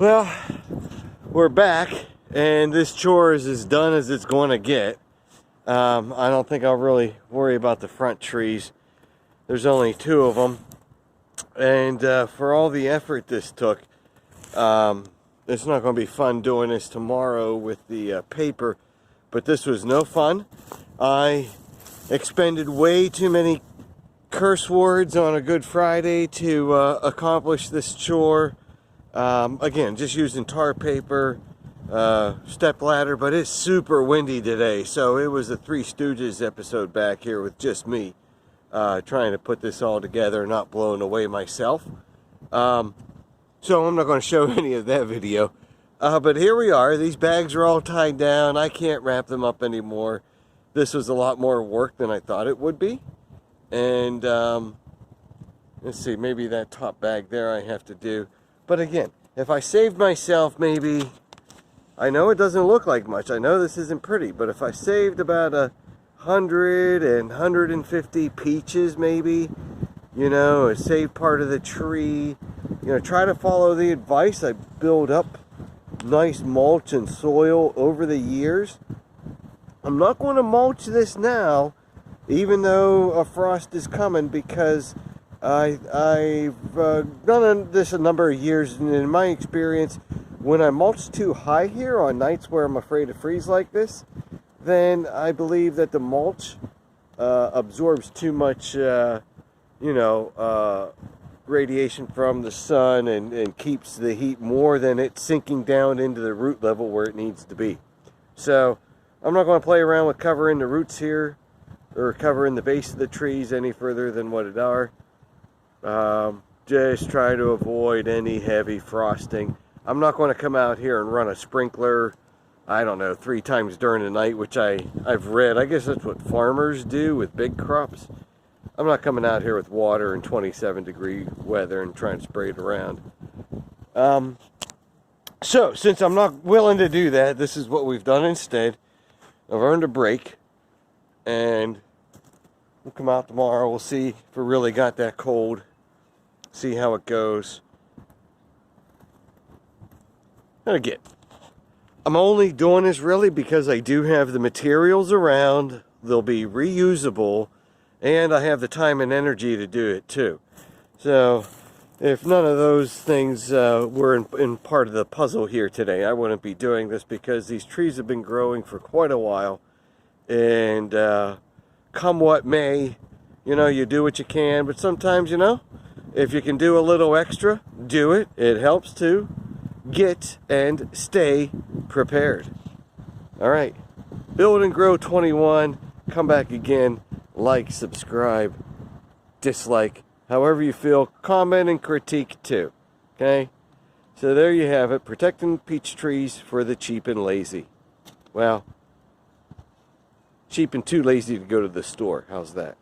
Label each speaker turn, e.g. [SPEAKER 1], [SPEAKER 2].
[SPEAKER 1] Well, we're back, and this chore is as done as it's going to get. I don't think I'll really worry about the front trees. There's only 2 of them, and for all the effort this took, it's not going to be fun doing this tomorrow with the paper, but this was no fun. I expended way too many curse words on a Good Friday to accomplish this chore. Again, just using tar paper, step ladder, but it's super windy today, so it was a Three Stooges episode back here with just me trying to put this all together, not blown away myself. So I'm not going to show any of that video, but here we are. These bags are all tied down. I can't wrap them up anymore. This was a lot more work than I thought it would be. And let's see, maybe that top bag there I have to do. But again, if I saved myself maybe, I know it doesn't look like much, I know this isn't pretty, but if I saved about 100 and 150 peaches maybe, you know, save part of the tree, you know, try to follow the advice. I build up nice mulch and soil over the years. I'm not going to mulch this now, even though a frost is coming, because I've done this a number of years, and in my experience, when I mulch too high here on nights where I'm afraid to freeze like this, then I believe that the mulch absorbs too much, radiation from the sun and keeps the heat more than it sinking down into the root level where it needs to be. So I'm not going to play around with covering the roots here or covering the base of the trees any further than what it are. Just try to avoid any heavy frosting. I'm not going to come out here and run a sprinkler, I don't know, 3 times during the night, which I've read. I guess that's what farmers do with big crops. I'm not coming out here with water in 27-degree weather and trying to spray it around. So, since I'm not willing to do that, this is what we've done instead. I've earned a break, and we'll come out tomorrow. We'll see if it really got that cold. See how it goes. And again, I'm only doing this really because I do have the materials around. They'll be reusable, and I have the time and energy to do it too. So if none of those things were in part of the puzzle here today, I wouldn't be doing this, because these trees have been growing for quite a while, and come what may, you know, you do what you can, but sometimes, you know, if you can do a little extra, do it. It helps to get and stay prepared. All right, Build and Grow 21. Come back again. Like, subscribe, dislike, however you feel. Comment and critique too. Okay? So there you have it. Protecting peach trees for the cheap and lazy. Well, cheap and too lazy to go to the store. How's that?